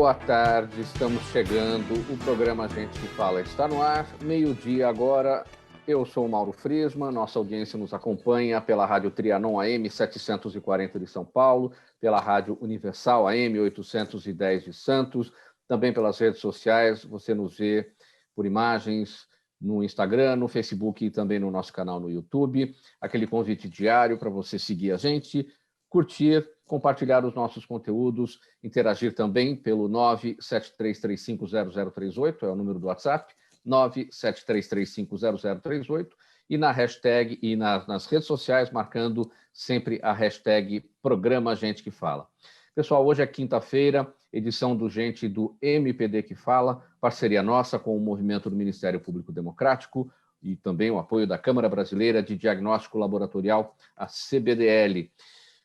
Boa tarde, estamos chegando, o programa Gente que Fala está no ar, meio-dia agora, eu sou o Mauro Friesman, nossa audiência nos acompanha pela Rádio Trianon AM 740 de São Paulo, pela Rádio Universal AM 810 de Santos, também pelas redes sociais, você nos vê por imagens no Instagram, no Facebook e também no nosso canal no YouTube, aquele convite diário para você seguir a gente, curtir, compartilhar os nossos conteúdos, interagir também pelo 973350038, é o número do WhatsApp, 973350038, e na hashtag e nas redes sociais, marcando sempre a hashtag Programa Gente que Fala. Pessoal, hoje é quinta-feira, edição do Gente do MPD que Fala, parceria nossa com o Movimento do Ministério Público Democrático e também o apoio da Câmara Brasileira de Diagnóstico Laboratorial, a CBDL.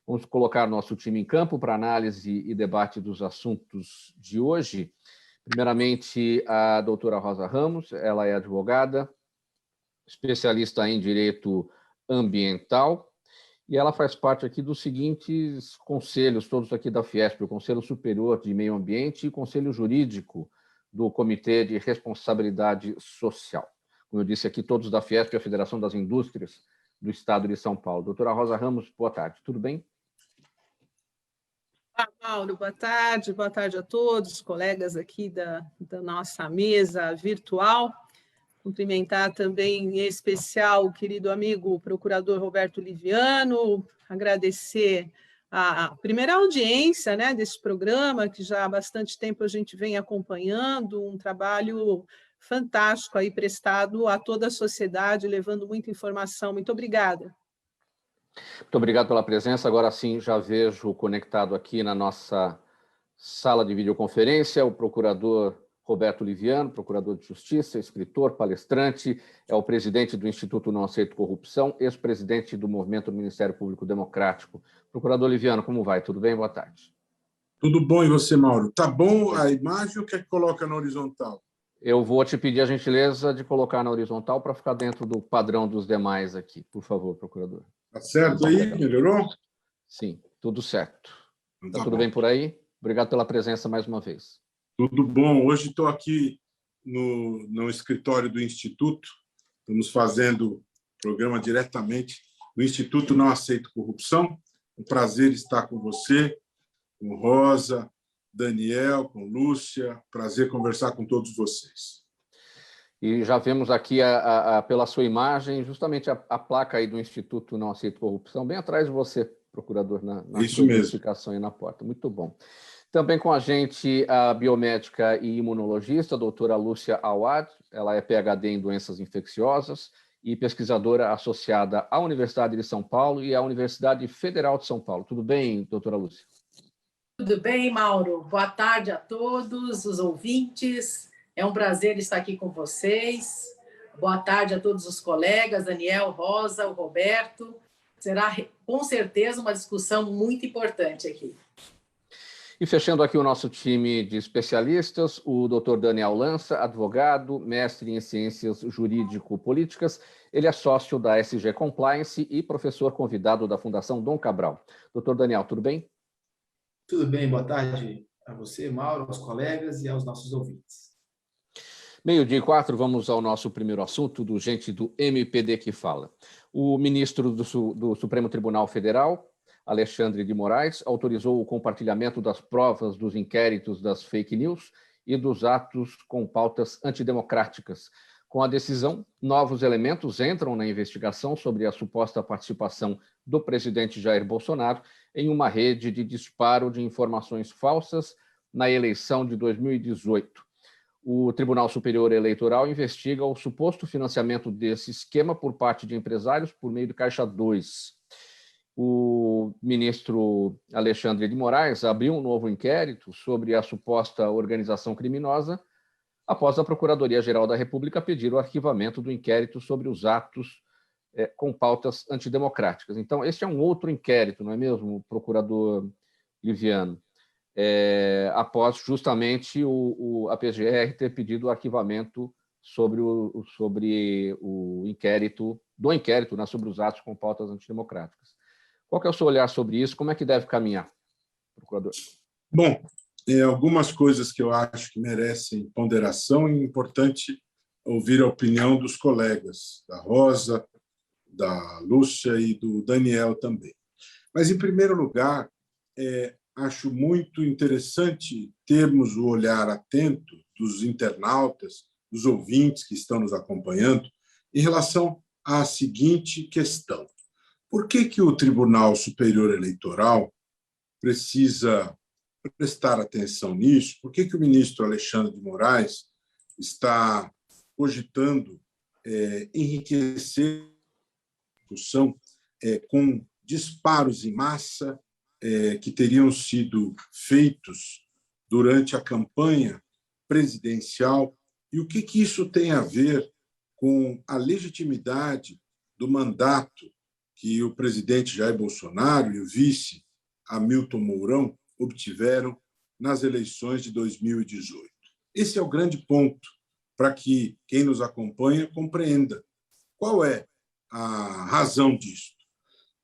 Vamos colocar nosso time em campo para análise e debate dos assuntos de hoje. Primeiramente, a doutora Rosa Ramos, ela é advogada, especialista em direito ambiental, e ela faz parte aqui dos seguintes conselhos, todos aqui da Fiesp, o Conselho Superior de Meio Ambiente e o Conselho Jurídico do Comitê de Responsabilidade Social. Como eu disse aqui, todos da Fiesp, a Federação das Indústrias do Estado de São Paulo. Doutora Rosa Ramos, boa tarde, tudo bem? Olá, Mauro, boa tarde a todos, colegas aqui da nossa mesa virtual. Cumprimentar também, em especial, o querido amigo o procurador Roberto Liviano, agradecer a primeira audiência, né, desse programa, que já há bastante tempo a gente vem acompanhando, um trabalho fantástico aí prestado a toda a sociedade, levando muita informação. Muito obrigada. Muito obrigado pela presença. Agora sim, já vejo conectado aqui na nossa sala de videoconferência o procurador Roberto Liviano, procurador de Justiça, escritor, palestrante, é o presidente do Instituto Não Aceito Corrupção, ex-presidente do Movimento do Ministério Público Democrático. Procurador Liviano, como vai? Tudo bem? Boa tarde. Tudo bom, e você, Mauro? Tá bom a imagem ou quer que coloca na horizontal? Eu vou te pedir a gentileza de colocar na horizontal para ficar dentro do padrão dos demais aqui. Por favor, procurador. Tá certo aí? Melhorou? Sim, tudo certo. Tá tudo bom. bem por aí? Obrigado pela presença mais uma vez. Tudo bom. Hoje estou aqui no escritório do Instituto. Estamos fazendo o programa diretamente do Instituto Não Aceito Corrupção. Um prazer estar com você, com Rosa, Daniel, com Lúcia. Prazer conversar com todos vocês. E já vemos aqui, pela sua imagem, justamente a placa aí do Instituto Não Aceito Corrupção, bem atrás de você, procurador, na sua identificação aí na porta. Muito bom. Também com a gente a biomédica e imunologista, a doutora Lúcia Awad, ela é PhD em doenças infecciosas e pesquisadora associada à Universidade de São Paulo e à Universidade Federal de São Paulo. Tudo bem, doutora Lúcia? Tudo bem, Mauro. Boa tarde a todos os ouvintes. É um prazer estar aqui com vocês. Boa tarde a todos os colegas, Daniel, Rosa, o Roberto. Será, com certeza, uma discussão muito importante aqui. E fechando aqui o nosso time de especialistas, o Dr. Daniel Lança, advogado, mestre em ciências jurídico-políticas. Ele é sócio da SG Compliance e professor convidado da Fundação Dom Cabral. Dr. Daniel, tudo bem? Tudo bem, boa tarde a você, Mauro, aos colegas e aos nossos ouvintes. 12:04, vamos ao nosso primeiro assunto do Gente do MPD que Fala. O ministro do Supremo Tribunal Federal, Alexandre de Moraes, autorizou o compartilhamento das provas dos inquéritos das fake news e dos atos com pautas antidemocráticas. Com a decisão, novos elementos entram na investigação sobre a suposta participação do presidente Jair Bolsonaro em uma rede de disparo de informações falsas na eleição de 2018. O Tribunal Superior Eleitoral investiga o suposto financiamento desse esquema por parte de empresários por meio do Caixa 2. O ministro Alexandre de Moraes abriu um novo inquérito sobre a suposta organização criminosa após a Procuradoria-Geral da República pedir o arquivamento do inquérito sobre os atos com pautas antidemocráticas. Então, esse é um outro inquérito, não é mesmo, procurador Liviano? Após justamente a PGR ter pedido o arquivamento sobre o inquérito, né, sobre os atos com pautas antidemocráticas. Qual que é o seu olhar sobre isso? Como é que deve caminhar, procurador? Bom, algumas coisas que eu acho que merecem ponderação, e é importante ouvir a opinião dos colegas, da Rosa, da Lúcia e do Daniel também. Mas, em primeiro lugar, acho muito interessante termos o olhar atento dos internautas, dos ouvintes que estão nos acompanhando, em relação à seguinte questão. Por que o Tribunal Superior Eleitoral precisa prestar atenção nisso? Por que o ministro Alexandre de Moraes está cogitando enriquecer a discussão com disparos em massa que teriam sido feitos durante a campanha presidencial? E o que isso tem a ver com a legitimidade do mandato que o presidente Jair Bolsonaro e o vice Hamilton Mourão obtiveram nas eleições de 2018? Esse é o grande ponto para que quem nos acompanha compreenda qual é a razão disso.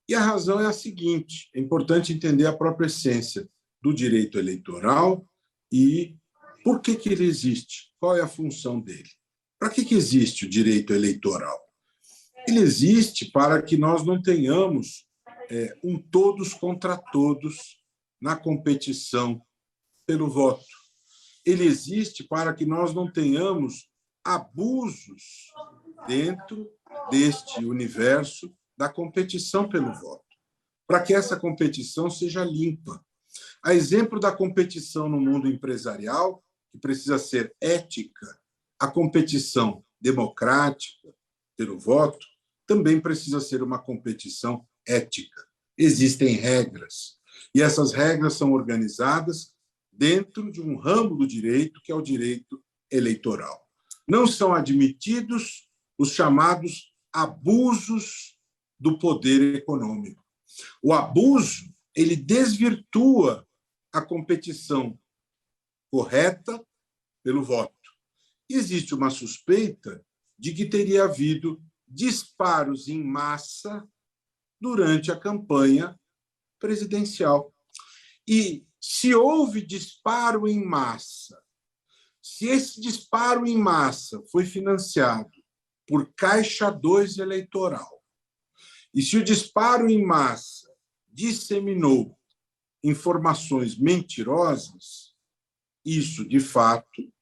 E a razão é a seguinte: é importante entender a própria essência do direito eleitoral e por que ele existe, qual é a função dele. Para que existe o direito eleitoral? Ele existe para que nós não tenhamos um todos contra todos na competição pelo voto. Ele existe para que nós não tenhamos abusos dentro deste universo da competição pelo voto, para que essa competição seja limpa. A exemplo da competição no mundo empresarial, que precisa ser ética, a competição democrática pelo voto também precisa ser uma competição ética. Existem regras, e essas regras são organizadas dentro de um ramo do direito, que é o direito eleitoral. Não são admitidos os chamados abusos do poder econômico. O abuso, ele desvirtua a competição correta pelo voto. Existe uma suspeita de que teria havido disparos em massa durante a campanha presidencial. E se houve disparo em massa, se esse disparo em massa foi financiado por Caixa 2 eleitoral, e se o disparo em massa disseminou informações mentirosas, isso, de fato,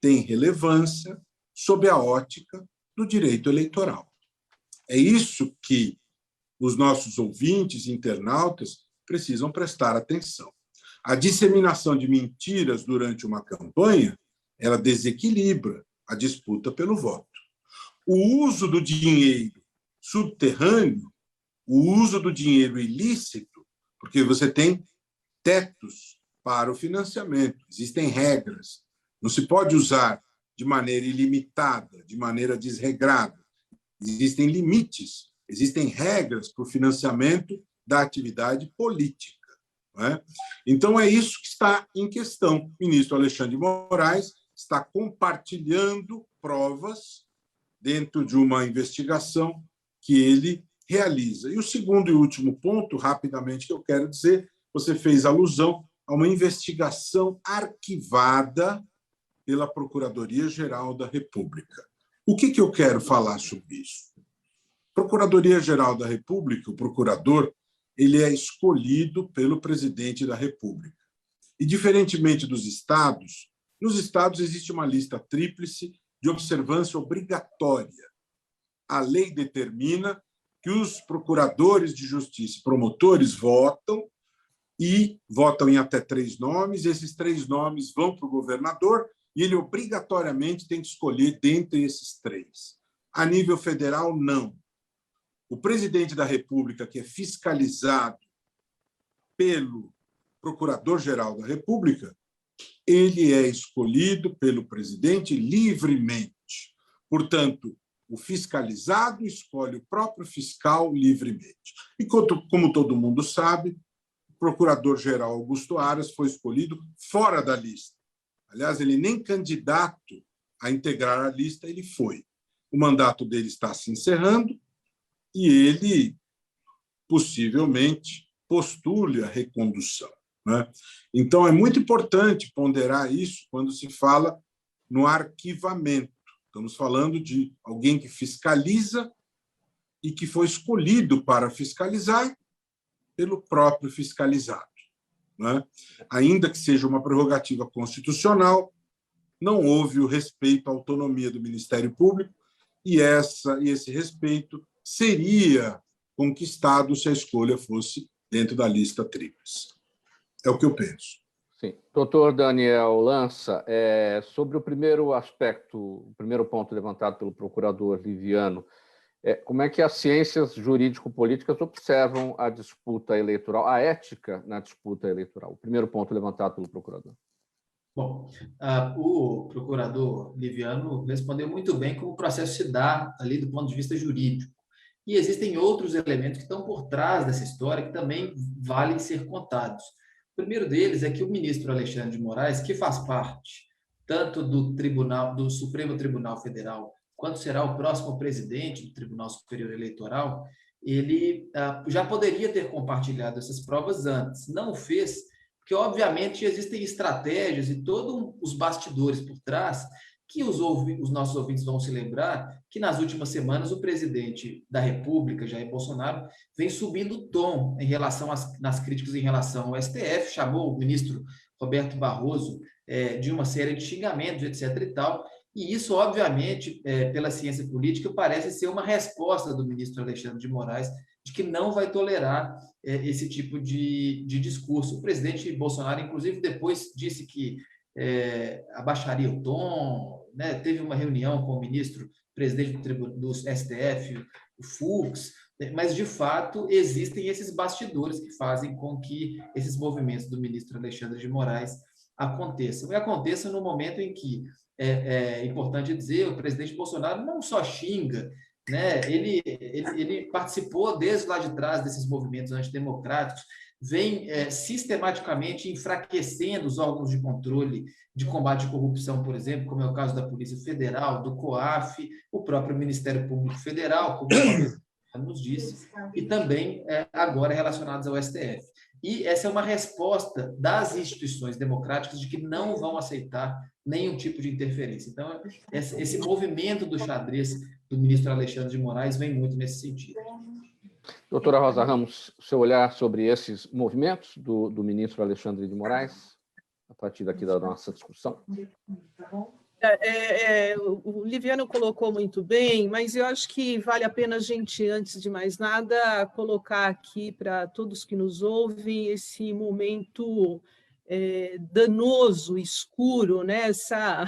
tem relevância sob a ótica do direito eleitoral. É isso que os nossos ouvintes e internautas precisam prestar atenção. A disseminação de mentiras durante uma campanha, ela desequilibra a disputa pelo voto. O uso do dinheiro subterrâneo, o uso do dinheiro ilícito, porque você tem tetos para o financiamento, existem regras. Não se pode usar de maneira ilimitada, de maneira desregrada. Existem limites, existem regras para o financiamento da atividade política. Não é? Então, é isso que está em questão. O ministro Alexandre de Moraes está compartilhando provas dentro de uma investigação que ele realiza. E o segundo e último ponto, rapidamente, que eu quero dizer, você fez alusão a uma investigação arquivada pela Procuradoria-Geral da República. O que eu quero falar sobre isso? Procuradoria-Geral da República, o procurador, ele é escolhido pelo presidente da República. E, diferentemente dos estados, nos estados existe uma lista tríplice de observância obrigatória. A lei determina que os procuradores de justiça e promotores votam, e votam em até 3 nomes. Esses 3 nomes vão para o governador e ele obrigatoriamente tem que escolher dentre esses 3. A nível federal, não. O presidente da República, que é fiscalizado pelo Procurador-Geral da República, ele é escolhido pelo presidente livremente. Portanto, o fiscalizado escolhe o próprio fiscal livremente. E, como todo mundo sabe, o Procurador-Geral Augusto Aras foi escolhido fora da lista. Aliás, ele nem candidato a integrar a lista ele foi. O mandato dele está se encerrando e ele, possivelmente, postule a recondução. né? Então, é muito importante ponderar isso quando se fala no arquivamento. Estamos falando de alguém que fiscaliza e que foi escolhido para fiscalizar pelo próprio fiscalizado, né? Ainda que seja uma prerrogativa constitucional, não houve o respeito à autonomia do Ministério Público e esse respeito seria conquistado se a escolha fosse dentro da lista tríplice. É o que eu penso. Sim. Doutor Daniel Lança, sobre o primeiro aspecto, o primeiro ponto levantado pelo procurador Liviano, como é que as ciências jurídico-políticas observam a disputa eleitoral, a ética na disputa eleitoral? O primeiro ponto levantado pelo procurador. Bom, o procurador Liviano respondeu muito bem como o processo se dá ali do ponto de vista jurídico. E existem outros elementos que estão por trás dessa história que também valem ser contados. O primeiro deles é que o ministro Alexandre de Moraes, que faz parte tanto do Supremo Tribunal Federal, quanto será o próximo presidente do Tribunal Superior Eleitoral, ele já poderia ter compartilhado essas provas antes. Não o fez, porque, obviamente, existem estratégias e todos os bastidores por trás que os nossos ouvintes vão se lembrar que, nas últimas semanas, o presidente da República, Jair Bolsonaro, vem subindo o tom nas críticas em relação ao STF, chamou o ministro Roberto Barroso de uma série de xingamentos, etc. e tal, e isso, obviamente, pela ciência política, parece ser uma resposta do ministro Alexandre de Moraes de que não vai tolerar esse tipo de discurso. O presidente Bolsonaro, inclusive, depois disse que abaixaria o tom, né? Teve uma reunião com o ministro, presidente do STF, o Fux, mas, de fato, existem esses bastidores que fazem com que esses movimentos do ministro Alexandre de Moraes aconteçam. E aconteçam no momento em que, é importante dizer, o presidente Bolsonaro não só xinga, né? Ele participou desde lá de trás desses movimentos antidemocráticos, vem sistematicamente enfraquecendo os órgãos de controle de combate à corrupção, por exemplo, como é o caso da Polícia Federal, do COAF, o próprio Ministério Público Federal, como nos disse, e também agora relacionados ao STF. E essa é uma resposta das instituições democráticas de que não vão aceitar nenhum tipo de interferência. Então, esse movimento do xadrez do ministro Alexandre de Moraes vem muito nesse sentido. Doutora Rosa Ramos, seu olhar sobre esses movimentos do ministro Alexandre de Moraes, a partir daqui da nossa discussão? O Liviano colocou muito bem, mas eu acho que vale a pena a gente, antes de mais nada, colocar aqui para todos que nos ouvem esse momento danoso, escuro, né? Essa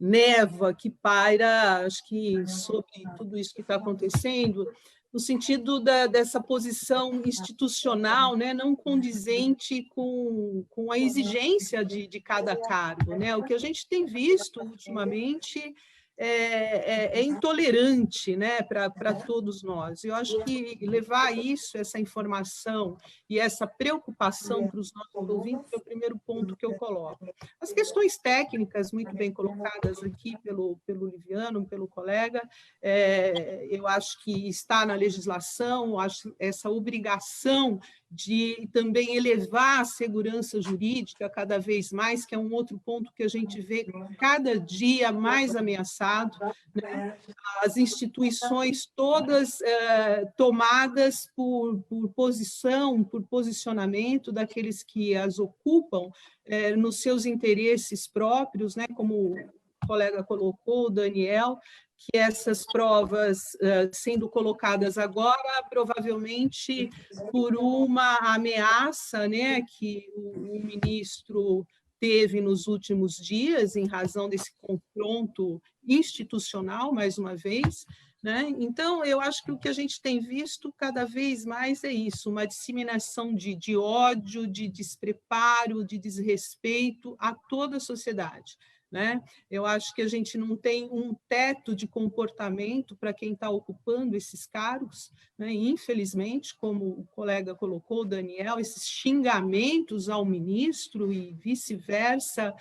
névoa que paira, acho que sobre tudo isso que está acontecendo, no sentido dessa posição institucional, né, não condizente com a exigência de cada cargo, né? O que a gente tem visto ultimamente é intolerante, né, para todos nós. Eu acho que levar essa informação e essa preocupação para os nossos ouvintes é o primeiro ponto que eu coloco. As questões técnicas, muito bem colocadas aqui pelo Liviano, pelo colega, eu acho que está na legislação, acho essa obrigação de também elevar a segurança jurídica cada vez mais, que é um outro ponto que a gente vê cada dia mais ameaçado, né? As instituições todas tomadas por posição, por posicionamento daqueles que as ocupam nos seus interesses próprios, né? Como o colega colocou, o Daniel, que essas provas sendo colocadas agora, provavelmente por uma ameaça, né, que o ministro teve nos últimos dias, em razão desse confronto institucional, mais uma vez, né? Então, eu acho que o que a gente tem visto cada vez mais é isso, uma disseminação de ódio, de despreparo, de desrespeito a toda a sociedade. né? Eu acho que a gente não tem um teto de comportamento para quem está ocupando esses cargos, né? Infelizmente, como o colega colocou, Daniel, esses xingamentos ao ministro e vice-versa,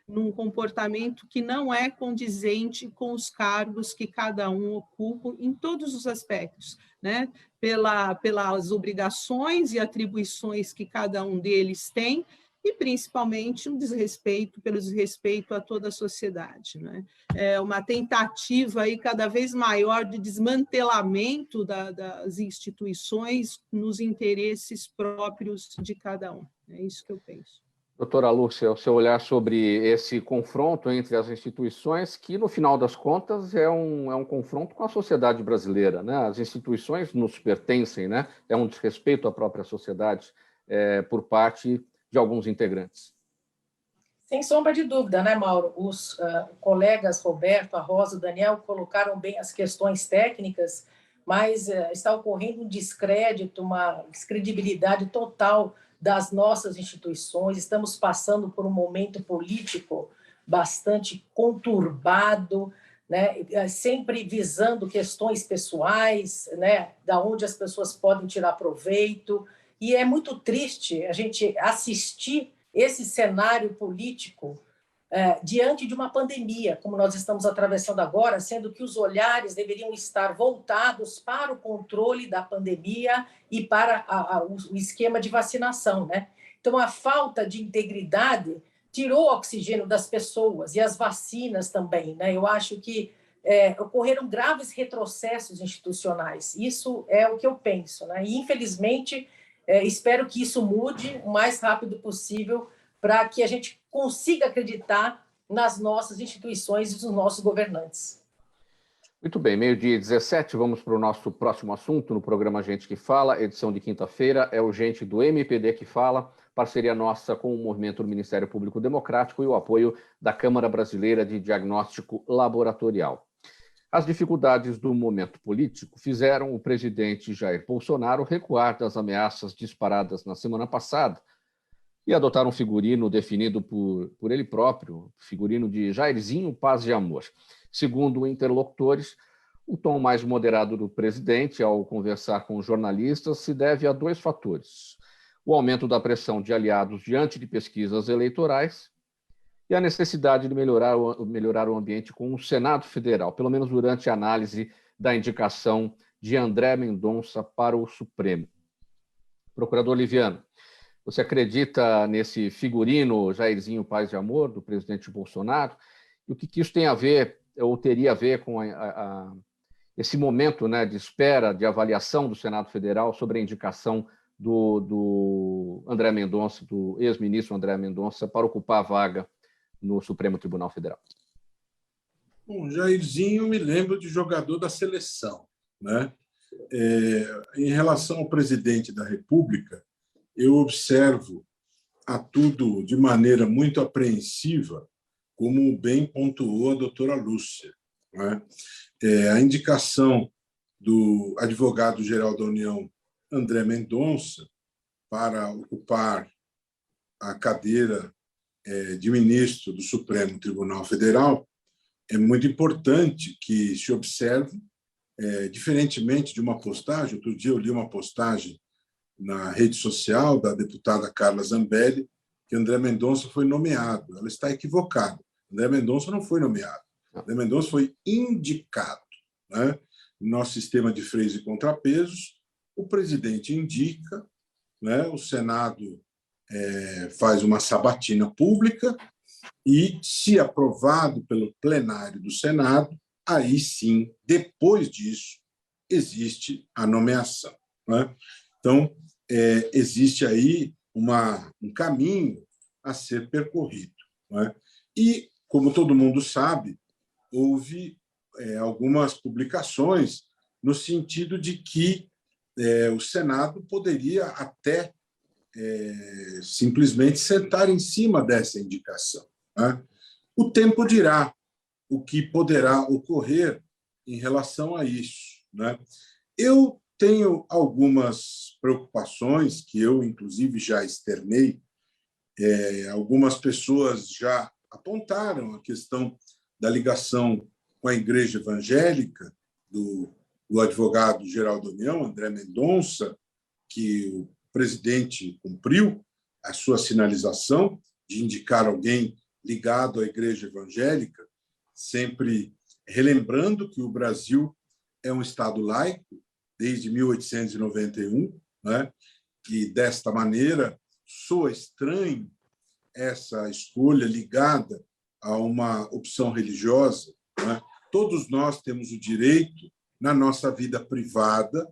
num comportamento que não é condizente com os cargos que cada um ocupa em todos os aspectos, né? Pelas obrigações e atribuições que cada um deles tem, e principalmente pelo desrespeito a toda a sociedade, né? É uma tentativa aí cada vez maior de desmantelamento das instituições nos interesses próprios de cada um. É isso que eu penso. Doutora Lúcia, o seu olhar sobre esse confronto entre as instituições, que, no final das contas, é um confronto com a sociedade brasileira, né? As instituições nos pertencem, né? É um desrespeito à própria sociedade por parte de alguns integrantes. Sem sombra de dúvida, né, Mauro? Os colegas Roberto, a Rosa, o Daniel colocaram bem as questões técnicas, mas está ocorrendo um descrédito, uma descredibilidade total das nossas instituições. Estamos passando por um momento político bastante conturbado, né? Sempre visando questões pessoais, né? Da onde as pessoas podem tirar proveito. E é muito triste a gente assistir esse cenário político diante de uma pandemia, como nós estamos atravessando agora, sendo que os olhares deveriam estar voltados para o controle da pandemia e para o esquema de vacinação, né? Então, a falta de integridade tirou o oxigênio das pessoas e as vacinas também, né? Eu acho que ocorreram graves retrocessos institucionais. Isso é o que eu penso, né? E, infelizmente, espero que isso mude o mais rápido possível para que a gente consiga acreditar nas nossas instituições e nos nossos governantes. Muito bem, 12h17, vamos para o nosso próximo assunto no programa Gente que Fala, edição de quinta-feira, é o Gente do MPD que Fala, parceria nossa com o movimento do Ministério Público Democrático e o apoio da Câmara Brasileira de Diagnóstico Laboratorial. As dificuldades do momento político fizeram o presidente Jair Bolsonaro recuar das ameaças disparadas na semana passada e adotar um figurino definido por ele próprio, figurino de Jairzinho Paz e Amor. Segundo interlocutores, o tom mais moderado do presidente ao conversar com jornalistas se deve a dois fatores: o aumento da pressão de aliados diante de pesquisas eleitorais e a necessidade de melhorar o ambiente com o Senado Federal, pelo menos durante a análise da indicação de André Mendonça para o Supremo. Procurador Liviano, você acredita nesse figurino Jairzinho Paz e Amor do presidente Bolsonaro? E o que isso tem a ver, ou teria a ver com esse momento, né, de espera, de avaliação do Senado Federal sobre a indicação do André Mendonça, do ex-ministro André Mendonça, para ocupar a vaga no Supremo Tribunal Federal? Bom, Jairzinho me lembro de jogador da seleção, né? Em relação ao presidente da República, eu observo a tudo de maneira muito apreensiva, como bem pontuou a doutora Lúcia, né? A indicação do advogado-geral da União, André Mendonça, para ocupar a cadeira de ministro do Supremo Tribunal Federal é muito importante que se observe, diferentemente de uma postagem. Outro dia eu li uma postagem na rede social da deputada Carla Zambelli, que André Mendonça foi nomeado. Ela está equivocada. André Mendonça não foi nomeado. André Mendonça foi indicado, né? No nosso sistema de freios e contrapesos, o presidente indica, né? O Senado faz uma sabatina pública e, se aprovado pelo plenário do Senado, aí sim, depois disso, existe a nomeação, né? Então, existe aí um caminho a ser percorrido, né? E, como todo mundo sabe, houve algumas publicações no sentido de que o Senado poderia até simplesmente sentar em cima dessa indicação, né? O tempo dirá o que poderá ocorrer em relação a isso, né? Eu tenho algumas preocupações que eu, inclusive, já externei. Algumas pessoas já apontaram a questão da ligação com a Igreja Evangélica do advogado-geral da União, André Mendonça, que o presidente cumpriu a sua sinalização de indicar alguém ligado à Igreja Evangélica, sempre relembrando que o Brasil é um Estado laico desde 1891, né? E, desta maneira, soa estranho essa escolha ligada a uma opção religiosa, né? Todos nós temos o direito, na nossa vida privada,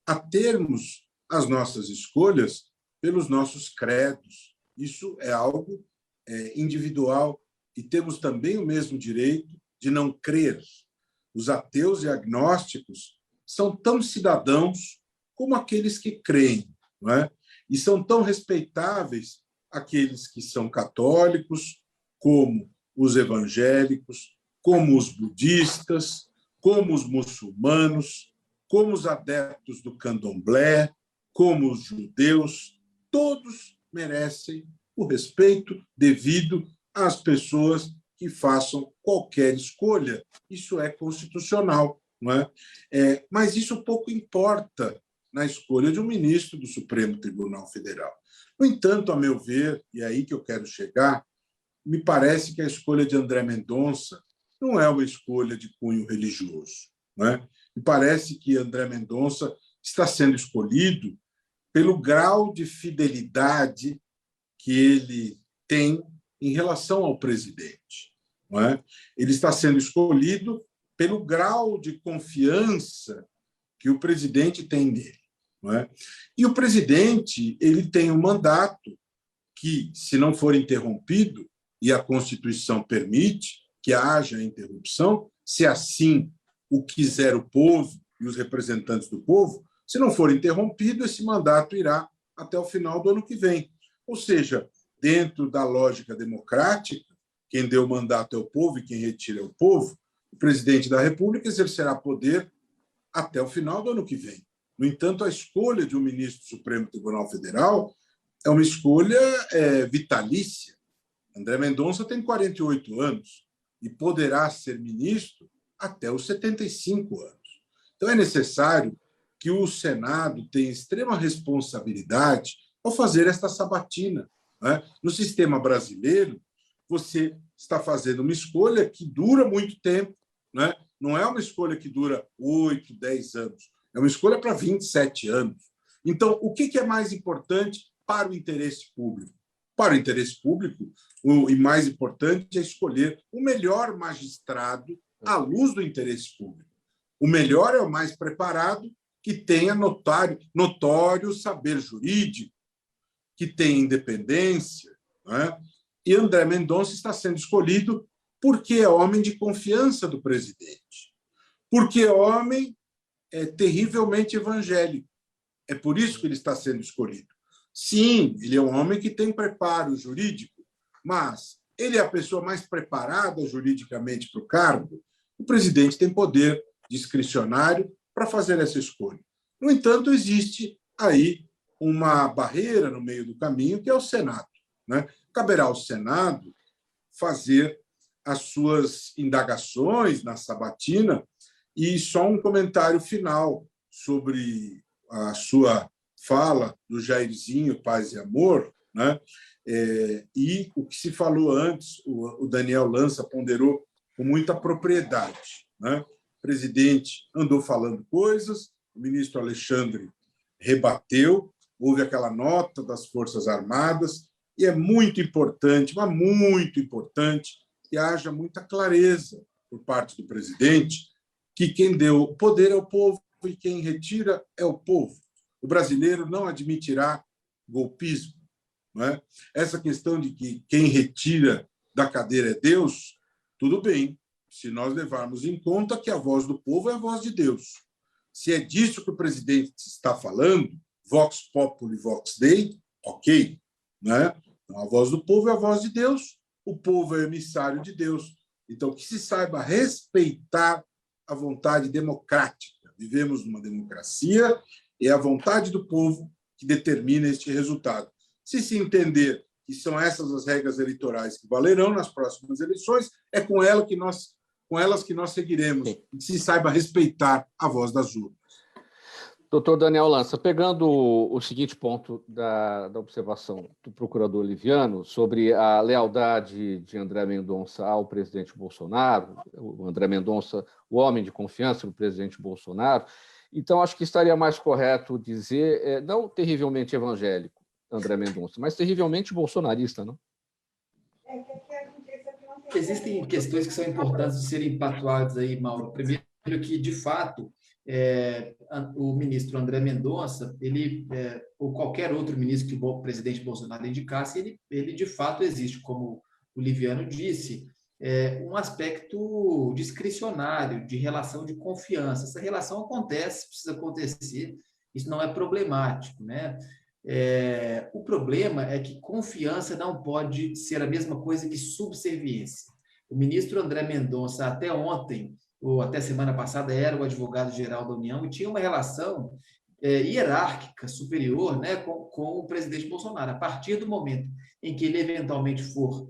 a termos as nossas escolhas pelos nossos credos. Isso é algo individual e temos também o mesmo direito de não crer. Os ateus e agnósticos são tão cidadãos como aqueles que creem, não é? E são tão respeitáveis aqueles que são católicos, como os evangélicos, como os budistas, como os muçulmanos, como os adeptos do candomblé, como os judeus. Todos merecem o respeito devido às pessoas que façam qualquer escolha. Isso é constitucional, não é? Mas isso pouco importa na escolha de um ministro do Supremo Tribunal Federal. No entanto, a meu ver, e é aí que eu quero chegar, me parece que a escolha de André Mendonça não é uma escolha de cunho religioso, não é? Me parece que André Mendonça está sendo escolhido pelo grau de fidelidade que ele tem em relação ao presidente, não é? Ele está sendo escolhido pelo grau de confiança que o presidente tem nele, não é? E o presidente, ele tem um mandato que, se não for interrompido, e a Constituição permite que haja interrupção, se assim o quiser o povo e os representantes do povo, se não for interrompido, esse mandato irá até o final do ano que vem. Ou seja, dentro da lógica democrática, quem deu o mandato é o povo e quem retira é o povo, o presidente da República exercerá poder até o final do ano que vem. No entanto, a escolha de um ministro do Supremo Tribunal Federal é uma escolha vitalícia. André Mendonça tem 48 anos e poderá ser ministro até os 75 anos. Então, é necessário que o Senado tenha extrema responsabilidade ao fazer esta sabatina, né? No sistema brasileiro, você está fazendo uma escolha que dura muito tempo, né? Não é uma escolha que dura 8, 10 anos, é uma escolha para 27 anos. Então, o que é mais importante para o interesse público? Para o interesse público, e mais importante é escolher o melhor magistrado à luz do interesse público. O melhor é o mais preparado, que tenha notório saber jurídico, que tenha independência, né? E André Mendonça está sendo escolhido porque é homem de confiança do presidente, porque é homem terrivelmente evangélico. É por isso que ele está sendo escolhido. Sim, ele é um homem que tem preparo jurídico, mas ele é a pessoa mais preparada juridicamente para o cargo. O presidente tem poder discricionário para fazer essa escolha. No entanto, existe aí uma barreira no meio do caminho, que é o Senado, né? Caberá ao Senado fazer as suas indagações na sabatina. E só um comentário final sobre a sua fala do Jairzinho, Paz e Amor, né? E o que se falou antes, o Daniel Lança ponderou com muita propriedade, né? O presidente andou falando coisas, o ministro Alexandre rebateu, houve aquela nota das Forças Armadas, e é muito importante, mas muito importante, que haja muita clareza por parte do presidente que quem deu o poder é o povo e quem retira é o povo. O brasileiro não admitirá golpismo, não é? Essa questão de que quem retira da cadeira é Deus, tudo bem, se nós levarmos em conta que a voz do povo é a voz de Deus. Se é disso que o presidente está falando, vox populi, vox dei, ok, né? Então, a voz do povo é a voz de Deus, o povo é emissário de Deus. Então, que se saiba respeitar a vontade democrática. Vivemos numa democracia, é a vontade do povo que determina este resultado. Se entender que são essas as regras eleitorais que valerão nas próximas eleições, é com elas que nós seguiremos, e que se saiba respeitar a voz das urnas. Doutor Daniel Lança, pegando o seguinte ponto da observação do procurador Liviano sobre a lealdade de André Mendonça ao presidente Bolsonaro, o André Mendonça, o homem de confiança do presidente Bolsonaro, então acho que estaria mais correto dizer, não terrivelmente evangélico, André Mendonça, mas terrivelmente bolsonarista, não? Existem questões que são importantes de serem pactuadas aí, Mauro. Primeiro que, de fato, o ministro André Mendonça, ou qualquer outro ministro que o presidente Bolsonaro indicasse, ele de fato existe, como o Liviano disse, um aspecto discricionário, de relação de confiança. Essa relação acontece, precisa acontecer, isso não é problemático, né? O problema é que confiança não pode ser a mesma coisa que subserviência. O ministro André Mendonça, até ontem, ou até semana passada, era o advogado-geral da União e tinha uma relação hierárquica superior, né, com o presidente Bolsonaro. A partir do momento em que ele eventualmente for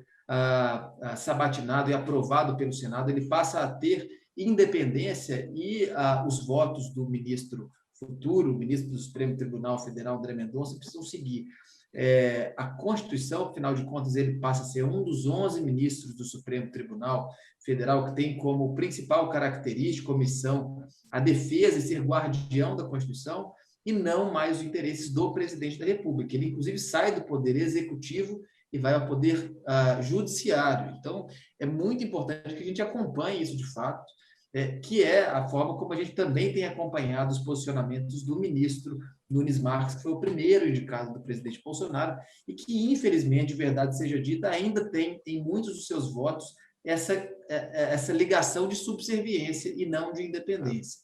sabatinado e aprovado pelo Senado, ele passa a ter independência e os votos do ministro futuro, o ministro do Supremo Tribunal Federal, André Mendonça, precisam seguir. A Constituição, afinal de contas, ele passa a ser um dos 11 ministros do Supremo Tribunal Federal, que tem como principal característica, missão, a defesa e ser guardião da Constituição, e não mais os interesses do presidente da República. Ele, inclusive, sai do poder executivo e vai ao poder judiciário. Então, é muito importante que a gente acompanhe isso de fato, que é a forma como a gente também tem acompanhado os posicionamentos do ministro Nunes Marques, que foi o primeiro indicado do presidente Bolsonaro, e que, infelizmente, verdade seja dita, ainda tem em muitos dos seus votos essa ligação de subserviência e não de independência.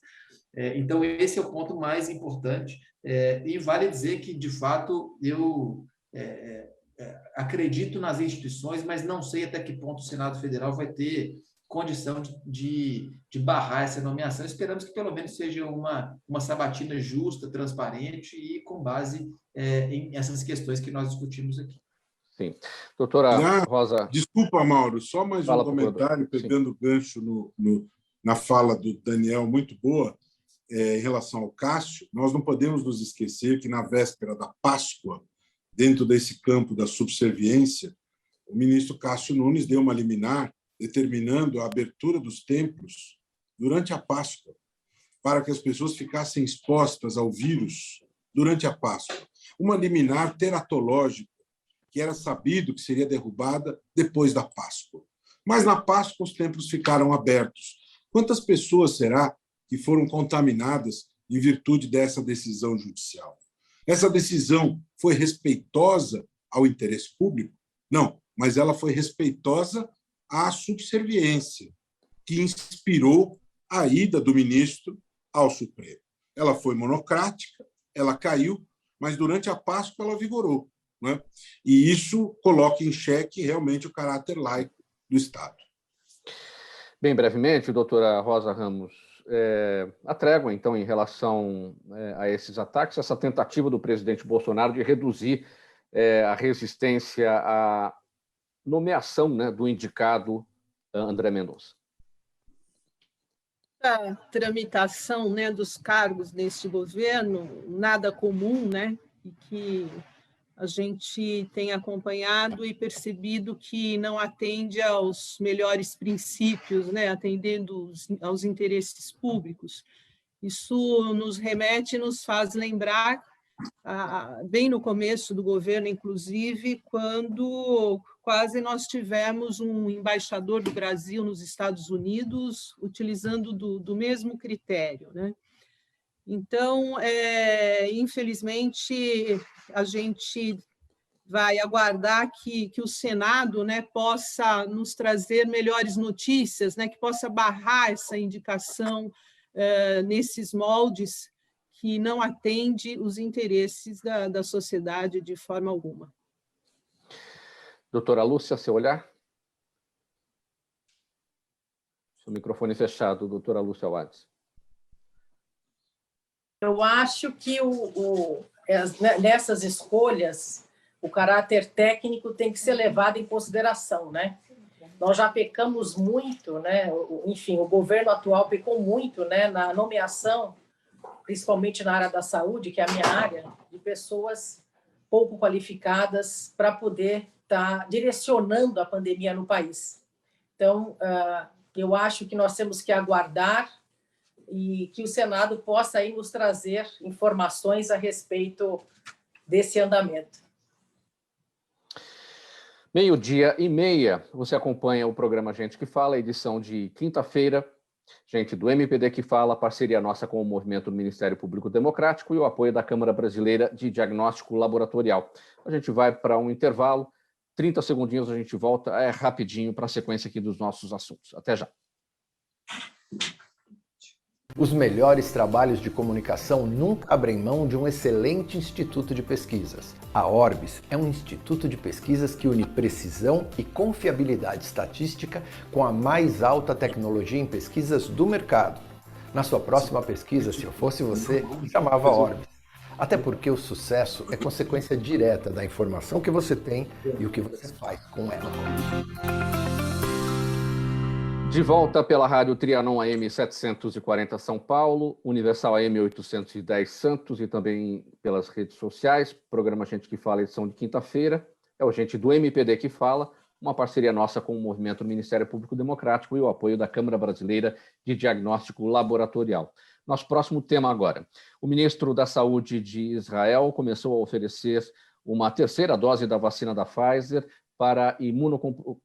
Então, esse é o ponto mais importante, e vale dizer que, de fato, eu acredito nas instituições, mas não sei até que ponto o Senado Federal vai ter condição de barrar essa nomeação. Esperamos que pelo menos seja uma sabatina justa, transparente e com base em essas questões que nós discutimos aqui. Sim. Doutora Rosa... Desculpa, Mauro, só mais um comentário, pegando o gancho na fala do Daniel, muito boa, em relação ao Cássio. Nós não podemos nos esquecer que, na véspera da Páscoa, dentro desse campo da subserviência, o ministro Cássio Nunes deu uma liminar determinando a abertura dos templos durante a Páscoa, para que as pessoas ficassem expostas ao vírus durante a Páscoa. Uma liminar teratológica, que era sabido que seria derrubada depois da Páscoa. Mas na Páscoa os templos ficaram abertos. Quantas pessoas será que foram contaminadas em virtude dessa decisão judicial? Essa decisão foi respeitosa ao interesse público? Não, mas ela foi respeitosa à subserviência, que inspirou a ida do ministro ao Supremo. Ela foi monocrática, ela caiu, mas durante a Páscoa ela vigorou, né? E isso coloca em xeque realmente o caráter laico do Estado. Bem brevemente, doutora Rosa Ramos, a trégua, então, em relação a esses ataques, essa tentativa do presidente Bolsonaro de reduzir a resistência à nomeação, né, do indicado André Mendonça. A tramitação, né, dos cargos neste governo, nada comum, né, e que a gente tem acompanhado e percebido que não atende aos melhores princípios, né, atendendo aos interesses públicos. Isso nos remete, nos faz lembrar, bem no começo do governo, inclusive, quando quase nós tivemos um embaixador do Brasil nos Estados Unidos utilizando do mesmo critério, né? Então, infelizmente, a gente vai aguardar que o Senado, né, possa nos trazer melhores notícias, né, que possa barrar essa indicação nesses moldes que não atende os interesses da sociedade de forma alguma. Doutora Lúcia, seu olhar? Seu microfone fechado, doutora Lúcia Wades. Eu acho que nessas escolhas, o caráter técnico tem que ser levado em consideração, né? Nós já pecamos muito, né? Enfim, o governo atual pecou muito, né, na nomeação, principalmente na área da saúde, que é a minha área, de pessoas pouco qualificadas para poder estar direcionando a pandemia no país. Então, eu acho que nós temos que aguardar e que o Senado possa aí nos trazer informações a respeito desse andamento. 12h30, você acompanha o programa Gente que Fala, edição de quinta-feira. Gente do MPD que Fala, parceria nossa com o Movimento do Ministério Público Democrático e o apoio da Câmara Brasileira de Diagnóstico Laboratorial. A gente vai para um intervalo, 30 segundinhos, a gente volta rapidinho para a sequência aqui dos nossos assuntos. Até já. Os melhores trabalhos de comunicação nunca abrem mão de um excelente instituto de pesquisas. A Orbis é um instituto de pesquisas que une precisão e confiabilidade estatística com a mais alta tecnologia em pesquisas do mercado. Na sua próxima pesquisa, se eu fosse você, chamava Orbis. Até porque o sucesso é consequência direta da informação que você tem e o que você faz com ela. De volta pela Rádio Trianon AM 740 São Paulo, Universal AM 810 Santos e também pelas redes sociais. Programa Gente que Fala, edição de quinta-feira. É o Gente do MPD que Fala, uma parceria nossa com o Movimento do Ministério Público Democrático e o apoio da Câmara Brasileira de Diagnóstico Laboratorial. Nosso próximo tema agora. O ministro da Saúde de Israel começou a oferecer uma terceira dose da vacina da Pfizer para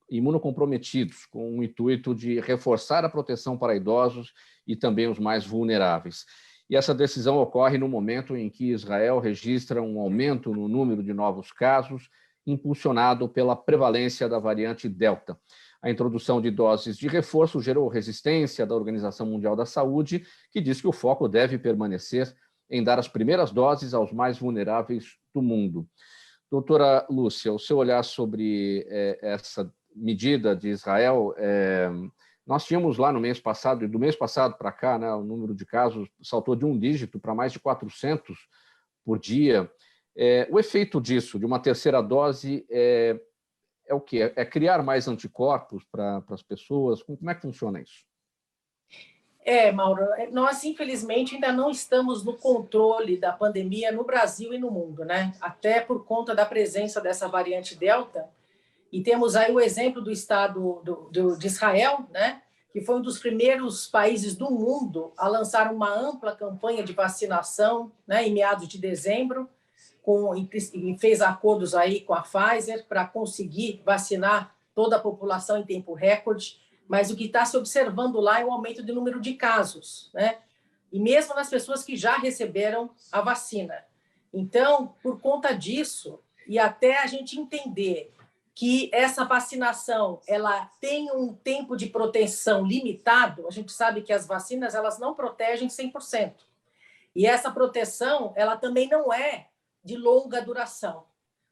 imunocomprometidos, com o intuito de reforçar a proteção para idosos e também os mais vulneráveis. E essa decisão ocorre no momento em que Israel registra um aumento no número de novos casos, impulsionado pela prevalência da variante Delta. A introdução de doses de reforço gerou resistência da Organização Mundial da Saúde, que diz que o foco deve permanecer em dar as primeiras doses aos mais vulneráveis do mundo. Doutora Lúcia, o seu olhar sobre essa medida de Israel, nós tínhamos lá no mês passado, e do mês passado para cá, né, o número de casos saltou de um dígito para mais de 400 por dia. O efeito disso, de uma terceira dose, é o quê? É criar mais anticorpos para as pessoas? Como é que funciona isso? Mauro, nós infelizmente ainda não estamos no controle da pandemia no Brasil e no mundo, né? Até por conta da presença dessa variante Delta. E temos aí o exemplo do estado de Israel, né? Que foi um dos primeiros países do mundo a lançar uma ampla campanha de vacinação, né? Em meados de dezembro, e fez acordos aí com a Pfizer para conseguir vacinar toda a população em tempo recorde. Mas o que está se observando lá é o aumento do número de casos, né? E mesmo nas pessoas que já receberam a vacina. Então, por conta disso, e até a gente entender que essa vacinação ela tem um tempo de proteção limitado, a gente sabe que as vacinas elas não protegem 100%. E essa proteção ela também não é de longa duração.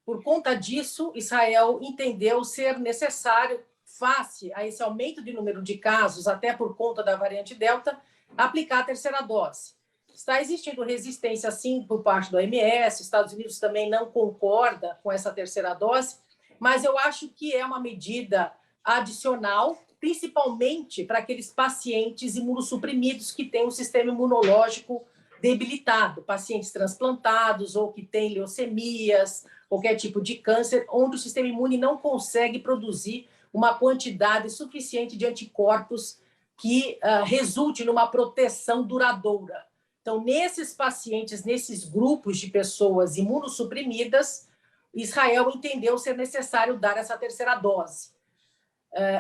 Por conta disso, Israel entendeu ser necessário, face a esse aumento de número de casos, até por conta da variante Delta, aplicar a terceira dose. Está existindo resistência, sim, por parte do OMS, Estados Unidos também não concorda com essa terceira dose, mas eu acho que é uma medida adicional, principalmente para aqueles pacientes imunossuprimidos que têm um sistema imunológico debilitado, pacientes transplantados ou que têm leucemias, qualquer tipo de câncer, onde o sistema imune não consegue produzir uma quantidade suficiente de anticorpos que resulte numa proteção duradoura. Então, nesses pacientes, nesses grupos de pessoas imunossuprimidas, Israel entendeu ser necessário dar essa terceira dose.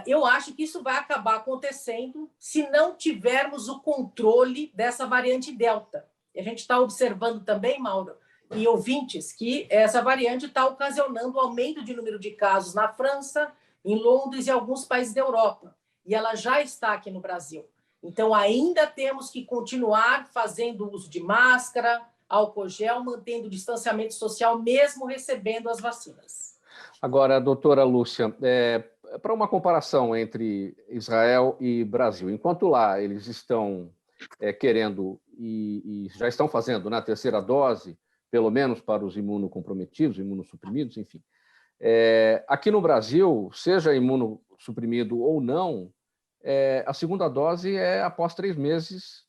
Eu acho que isso vai acabar acontecendo se não tivermos o controle dessa variante Delta. E a gente está observando também, Mauro, e ouvintes, que essa variante está ocasionando aumento de número de casos na França, em Londres e alguns países da Europa. E ela já está aqui no Brasil. Então, ainda temos que continuar fazendo uso de máscara, álcool gel, mantendo o distanciamento social, mesmo recebendo as vacinas. Agora, doutora Lúcia, para uma comparação entre Israel e Brasil, enquanto lá eles estão querendo e já estão fazendo, né, a terceira dose, pelo menos para os imunocomprometidos, imunossuprimidos, enfim. Aqui no Brasil, seja imunossuprimido ou não, a segunda dose é após 3 meses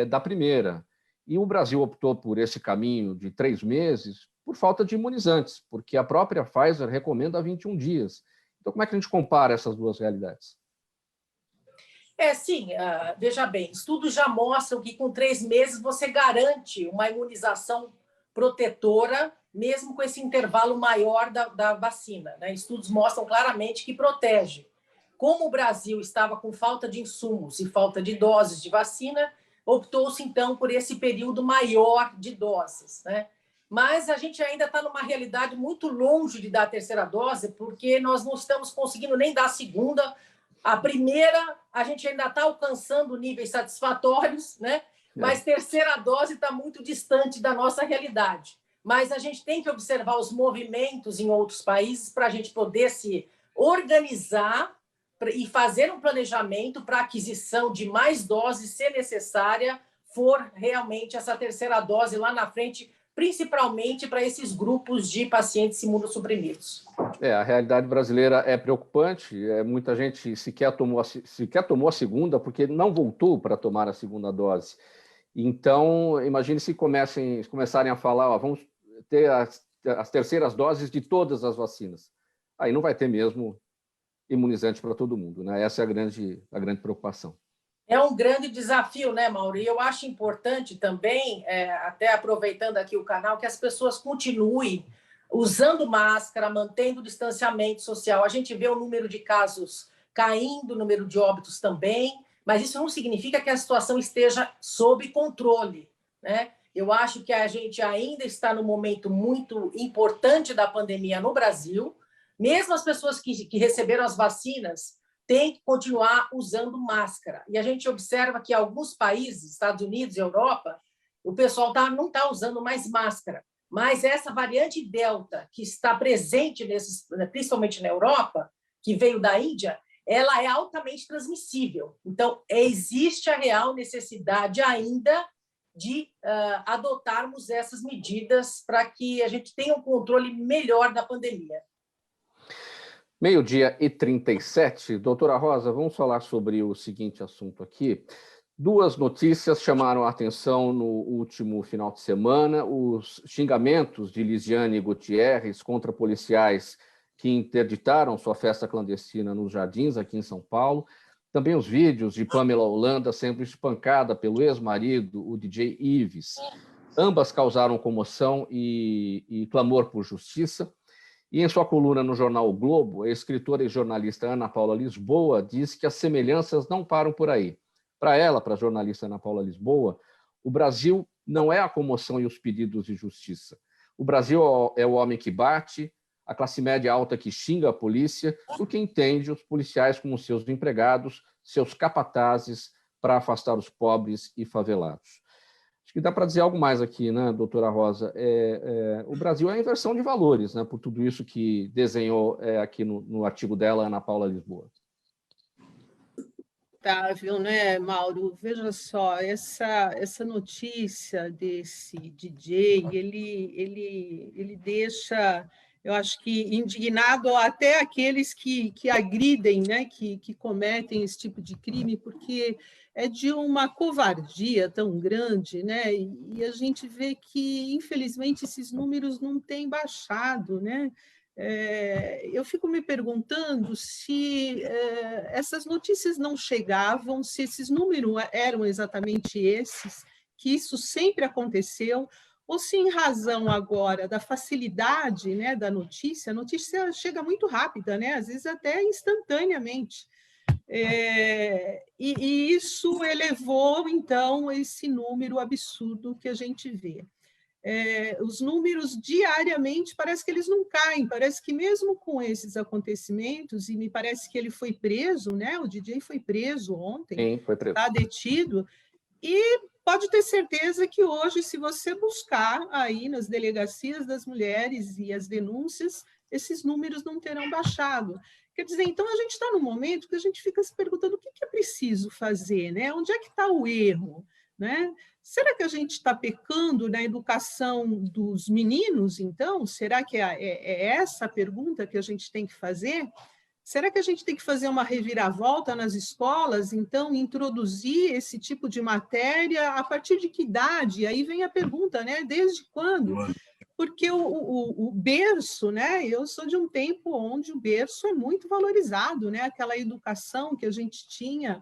da primeira. E o Brasil optou por esse caminho de 3 meses por falta de imunizantes, porque a própria Pfizer recomenda 21 dias. Então, como é que a gente compara essas duas realidades? Sim, veja bem, estudos já mostram que com 3 meses você garante uma imunização protetora, mesmo com esse intervalo maior da vacina, né? Estudos mostram claramente que protege. Como o Brasil estava com falta de insumos e falta de doses de vacina, optou-se, então, por esse período maior de doses, né? Mas a gente ainda está numa realidade muito longe de dar a terceira dose, porque nós não estamos conseguindo nem dar a segunda. A primeira, a gente ainda está alcançando níveis satisfatórios, né? Mas terceira dose está muito distante da nossa realidade. Mas a gente tem que observar os movimentos em outros países para a gente poder se organizar e fazer um planejamento para a aquisição de mais doses, se necessária, for realmente essa terceira dose lá na frente, principalmente para esses grupos de pacientes imunossuprimidos. A realidade brasileira é preocupante. Muita gente sequer tomou a segunda porque não voltou para tomar a segunda dose. Então, imagine se começarem a falar, vamos ter as terceiras doses de todas as vacinas. Aí não vai ter mesmo imunizante para todo mundo, né? Essa é a grande preocupação. É um grande desafio, né, Mauro? E eu acho importante também, até aproveitando aqui o canal, que as pessoas continuem usando máscara, mantendo o distanciamento social. A gente vê o número de casos caindo, o número de óbitos também, mas isso não significa que a situação esteja sob controle, né? Eu acho que a gente ainda está num momento muito importante da pandemia no Brasil. Mesmo as pessoas que receberam as vacinas têm que continuar usando máscara. E a gente observa que alguns países, Estados Unidos e Europa, o pessoal não está usando mais máscara. Mas essa variante Delta, que está presente, principalmente na Europa, que veio da Índia, ela é altamente transmissível. Então, existe a real necessidade ainda de adotarmos essas medidas para que a gente tenha um controle melhor da pandemia. 12h37. Doutora Rosa, vamos falar sobre o seguinte assunto aqui. 2 notícias chamaram a atenção no último final de semana: os xingamentos de Lisiane Gutierrez contra policiais que interditaram sua festa clandestina nos Jardins, aqui em São Paulo. Também os vídeos de Pamela Holanda sendo espancada pelo ex-marido, o DJ Ives. Ambas causaram comoção e clamor por justiça. E em sua coluna no jornal O Globo, a escritora e jornalista Ana Paula Lisboa diz que as semelhanças não param por aí. Para ela, para a jornalista Ana Paula Lisboa, o Brasil não é a comoção e os pedidos de justiça. O Brasil é o homem que bate, a classe média alta que xinga a polícia, porque entende os policiais como seus empregados, seus capatazes para afastar os pobres e favelados. Acho que dá para dizer algo mais aqui, né, doutora Rosa? O Brasil é a inversão de valores, né, por tudo isso que desenhou aqui no artigo dela, Ana Paula Lisboa. Viu, né, Mauro? Veja só, essa notícia desse DJ, ele deixa, eu acho que indignado até aqueles que agridem, né, que cometem esse tipo de crime, porque é de uma covardia tão grande, né? E a gente vê que, infelizmente, esses números não têm baixado, né? Eu fico me perguntando se essas notícias não chegavam, se esses números eram exatamente esses, que isso sempre aconteceu, ou se em razão agora da facilidade, né, da notícia, a notícia chega muito rápida, né, às vezes até instantaneamente. E isso elevou, então, esse número absurdo que a gente vê. Os números diariamente parece que eles não caem, parece que mesmo com esses acontecimentos, e me parece que ele foi preso, né? O DJ foi preso ontem, está detido, e pode ter certeza que hoje, se você buscar aí nas delegacias das mulheres e as denúncias, esses números não terão baixado. Quer dizer, então a gente está num momento que a gente fica se perguntando o que é preciso fazer, né? Onde é que está o erro? né? Será que a gente está pecando na educação dos meninos, então? Será que é essa a pergunta que a gente tem que fazer? Será que a gente tem que fazer uma reviravolta nas escolas, então, introduzir esse tipo de matéria a partir de que idade? Aí vem a pergunta, né? Desde quando? Porque o berço, né? Eu sou de um tempo onde o berço é muito valorizado, né? Aquela educação que a gente tinha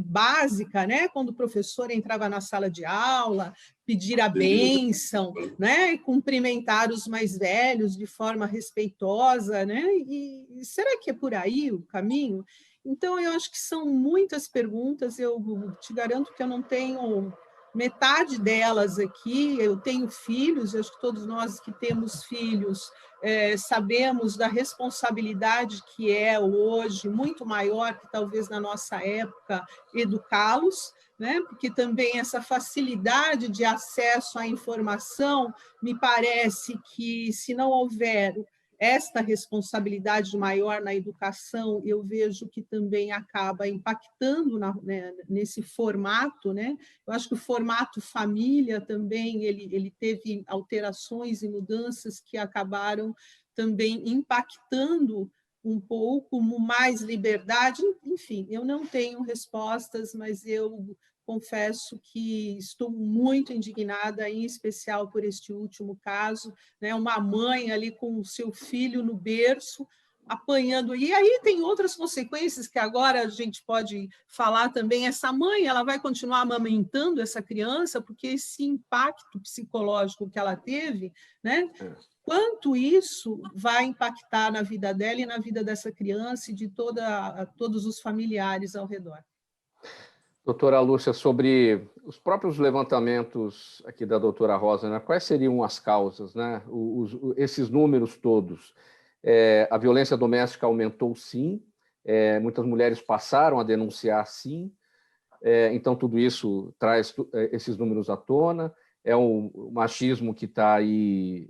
básica, né? Quando o professor entrava na sala de aula, pedir a bênção, né? E cumprimentar os mais velhos de forma respeitosa, né? E será que é por aí o caminho? Então, eu acho que são muitas perguntas. Eu te garanto que eu não tenho metade delas aqui. Eu tenho filhos, acho que todos nós que temos filhos sabemos da responsabilidade que é hoje, muito maior que talvez na nossa época, educá-los, né? Porque também essa facilidade de acesso à informação, me parece que, se não houver esta responsabilidade maior na educação, eu vejo que também acaba impactando nesse formato, né? Eu acho que o formato família também ele teve alterações e mudanças que acabaram também impactando um pouco mais liberdade. Enfim, eu não tenho respostas, mas eu confesso que estou muito indignada, em especial por este último caso, né? Uma mãe ali com o seu filho no berço, apanhando. E aí tem outras consequências que agora a gente pode falar também. Essa mãe, ela vai continuar amamentando essa criança, porque esse impacto psicológico que ela teve, né? Quanto isso vai impactar na vida dela e na vida dessa criança e de todos os familiares ao redor. Doutora Lúcia, sobre os próprios levantamentos aqui da doutora Rosa, né? Quais seriam as causas, né? Esses números todos. A violência doméstica aumentou, sim. Muitas mulheres passaram a denunciar, sim. Então, tudo isso traz esses números à tona. É um machismo que está aí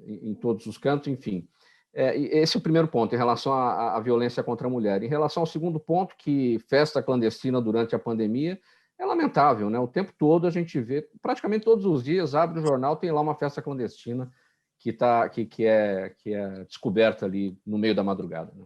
em todos os cantos, enfim. Esse é o primeiro ponto, em relação à violência contra a mulher. Em relação ao segundo ponto, que festa clandestina durante a pandemia, é lamentável, né? O tempo todo a gente vê, praticamente todos os dias, abre o jornal, tem lá uma festa clandestina que é descoberta ali no meio da madrugada, né?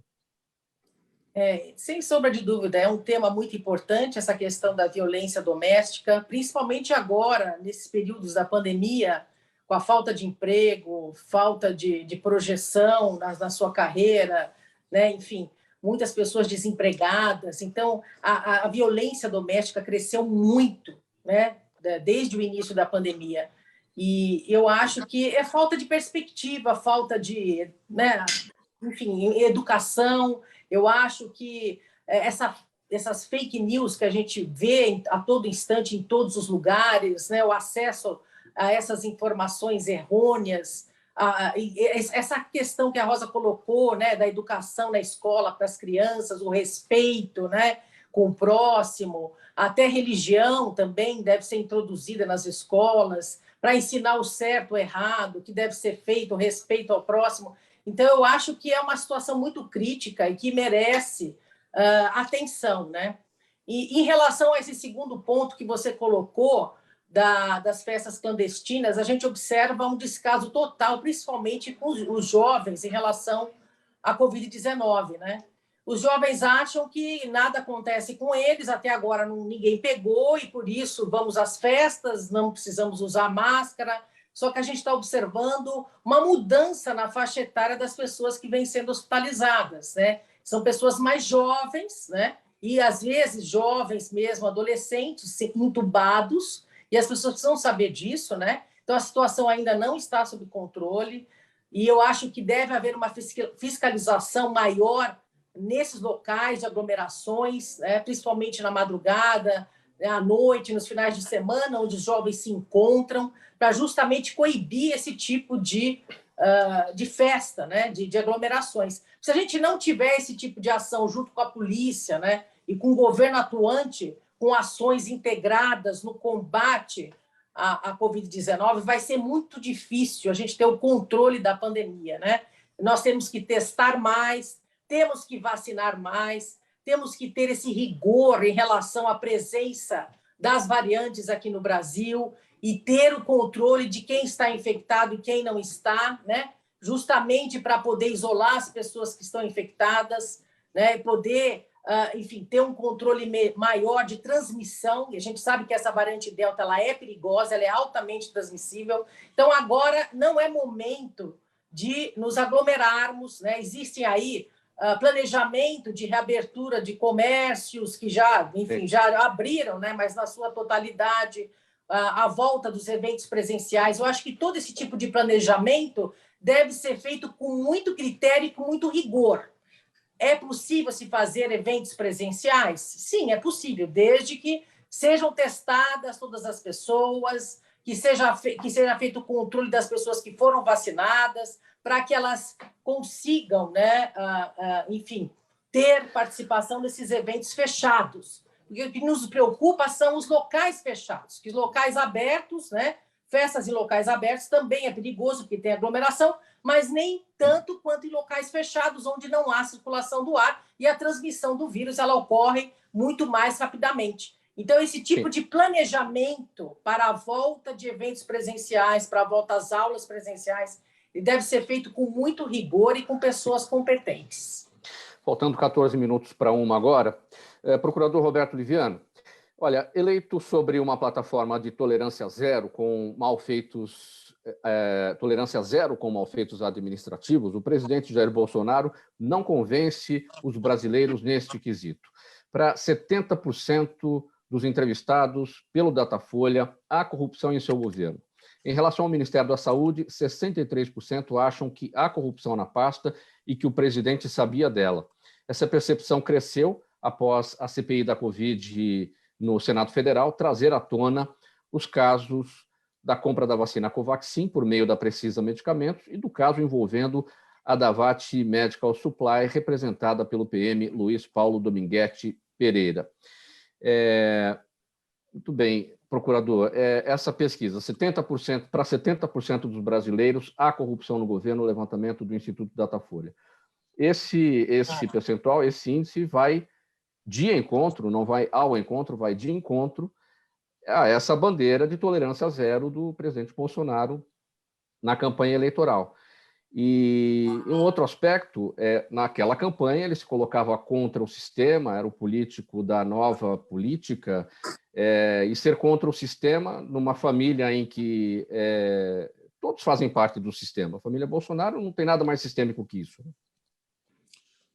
Sem sombra de dúvida, é um tema muito importante, essa questão da violência doméstica, principalmente agora, nesses períodos da pandemia, com a falta de emprego, falta de projeção na sua carreira, né? Enfim, muitas pessoas desempregadas. Então, a violência doméstica cresceu muito, né? Desde o início da pandemia. E eu acho que é falta de perspectiva, falta de, né? Enfim, educação. Eu acho que essas fake news que a gente vê a todo instante, em todos os lugares, né? O acesso a essas informações errôneas, essa questão que a Rosa colocou, né, da educação na escola para as crianças, o respeito, né, com o próximo, até religião também deve ser introduzida nas escolas para ensinar o certo, o errado, o que deve ser feito, o respeito ao próximo. Então, eu acho que é uma situação muito crítica e que merece atenção, né? E em relação a esse segundo ponto que você colocou, das festas clandestinas, a gente observa um descaso total, principalmente com os jovens, em relação à Covid-19, né? Os jovens acham que nada acontece com eles, até agora ninguém pegou, e por isso vamos às festas, não precisamos usar máscara. Só que a gente está observando uma mudança na faixa etária das pessoas que vêm sendo hospitalizadas, né? São pessoas mais jovens, né? E às vezes jovens mesmo, adolescentes, entubados, e as pessoas precisam saber disso, né? Então, a situação ainda não está sob controle, e eu acho que deve haver uma fiscalização maior nesses locais de aglomerações, né? Principalmente na madrugada, à noite, nos finais de semana, onde os jovens se encontram, para justamente coibir esse tipo de festa, né? de aglomerações. Se a gente não tiver esse tipo de ação junto com a polícia, né? E com o governo atuante, com ações integradas no combate à Covid-19, vai ser muito difícil a gente ter o controle da pandemia, né? Nós temos que testar mais, temos que vacinar mais, temos que ter esse rigor em relação à presença das variantes aqui no Brasil e ter o controle de quem está infectado e quem não está, né? Justamente para poder isolar as pessoas que estão infectadas, né? E poder, enfim, ter um controle maior de transmissão. E a gente sabe que essa variante Delta ela é perigosa, ela é altamente transmissível. Então, agora não é momento de nos aglomerarmos, né? Existem aí planejamento de reabertura de comércios que já, enfim, já abriram, né? Mas na sua totalidade, a volta dos eventos presenciais. Eu acho que todo esse tipo de planejamento deve ser feito com muito critério e com muito rigor. É possível se fazer eventos presenciais? Sim, é possível, desde que sejam testadas todas as pessoas, que seja feito o controle das pessoas que foram vacinadas, para que elas consigam, né, enfim, ter participação nesses eventos fechados. O que nos preocupa são os locais fechados, que os locais abertos, né, festas em locais abertos também é perigoso, porque tem aglomeração, mas nem tanto quanto em locais fechados, onde não há circulação do ar e a transmissão do vírus ela ocorre muito mais rapidamente. Então, esse tipo de planejamento para a volta de eventos presenciais, para a volta às aulas presenciais, deve ser feito com muito rigor e com pessoas competentes. Faltando 14 minutos para 1 agora, procurador Roberto Liviano, olha, eleito sobre uma plataforma de tolerância zero com malfeitos administrativos, o presidente Jair Bolsonaro não convence os brasileiros neste quesito. Para 70% dos entrevistados pelo Datafolha, há corrupção em seu governo. Em relação ao Ministério da Saúde, 63% acham que há corrupção na pasta e que o presidente sabia dela. Essa percepção cresceu após a CPI da Covid no Senado Federal trazer à tona os casos da compra da vacina Covaxin por meio da Precisa Medicamentos e do caso envolvendo a Davat Medical Supply, representada pelo PM Luiz Paulo Dominguete Pereira. Muito bem, procurador, essa pesquisa, para 70% dos brasileiros há corrupção no governo, o levantamento do Instituto Datafolha. Esse percentual, esse índice vai de encontro, não vai ao encontro, vai de encontro a essa bandeira de tolerância zero do presidente Bolsonaro na campanha eleitoral. E um outro aspecto, naquela campanha ele se colocava contra o sistema, era o político da nova política, e ser contra o sistema numa família em que todos fazem parte do sistema. A família Bolsonaro não tem nada mais sistêmico que isso.